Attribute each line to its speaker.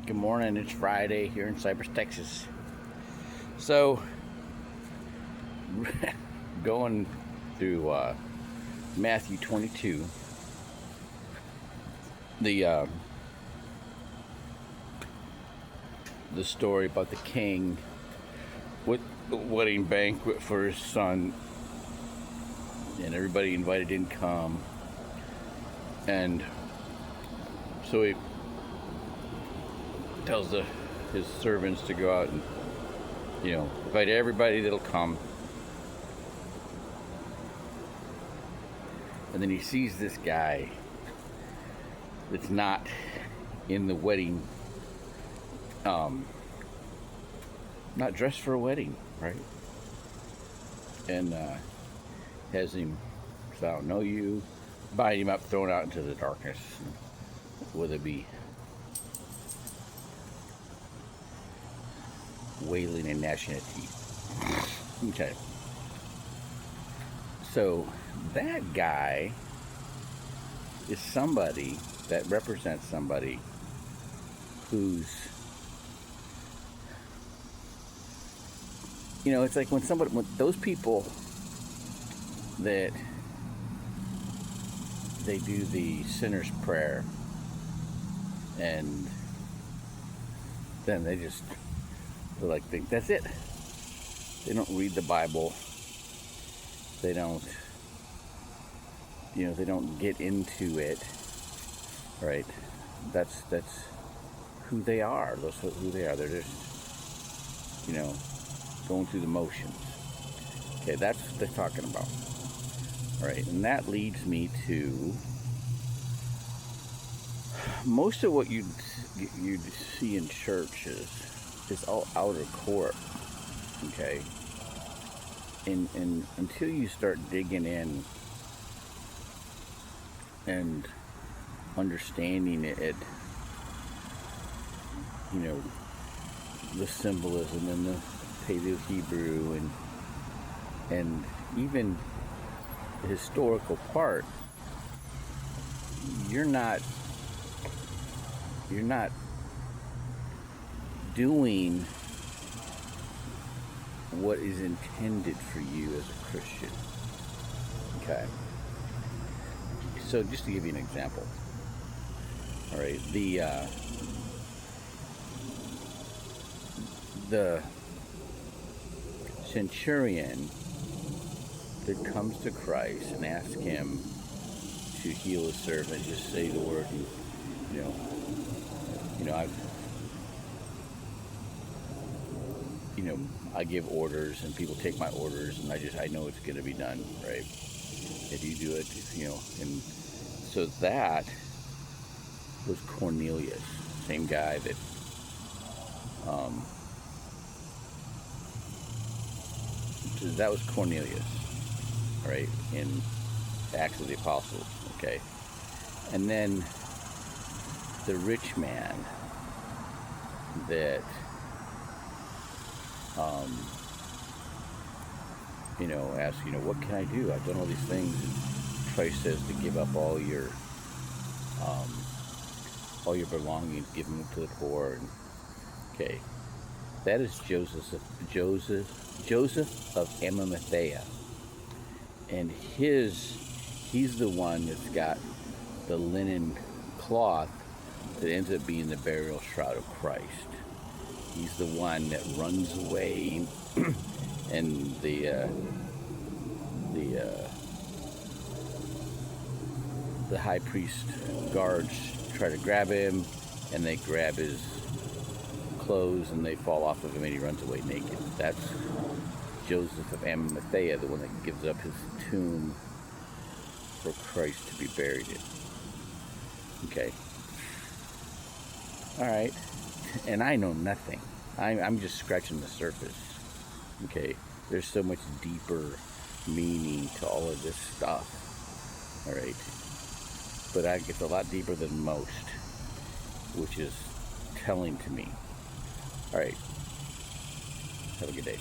Speaker 1: Good morning. It's Friday here in Cypress, Texas. So, going through Matthew 22, the story about the king with a wedding banquet for his son, and everybody invited didn't come, and so he tells his servants to go out and, invite everybody that'll come. And then he sees this guy that's not in the wedding, not dressed for a wedding, right? And has him, so I don't know you, bind him up, thrown out into the darkness, whether it be wailing and gnashing of teeth. Okay. So that guy is somebody that represents somebody who's, it's like when those people that they do the sinner's prayer and then they just think that's it. They don't read the Bible. They don't, they don't get into it, right? That's who they are. That's who they are. They're just, going through the motions. Okay, that's what they're talking about. All right, and that leads me to most of what you'd see in churches is all outer court, okay? And until you start digging in and understanding it, the symbolism and the Paleo-Hebrew and even the historical part, you're not doing what is intended for you as a Christian. Okay. So just to give you an example. All right, the centurion that comes to Christ and asks him to heal his servant, just say the word, and I give orders and people take my orders and I know it's going to be done, right? If you do it, and so that was Cornelius, same guy that, that was Cornelius, right, in Acts of the Apostles, okay? And then the rich man that asks, what can I do? I've done all these things. And Christ says to give up all your belongings, give them to the poor. And, okay, that is Joseph of Arimathea, and he's the one that's got the linen cloth that ends up being the burial shroud of Christ. He's the one that runs away, and the high priest guards try to grab him, and they grab his clothes, and they fall off of him, and he runs away naked. That's Joseph of Arimathea, the one that gives up his tomb for Christ to be buried in. Okay. All right. And I know nothing. I'm just scratching the surface. Okay. There's so much deeper meaning to all of this stuff. All right. But it's a lot deeper than most, which is telling to me. All right. Have a good day.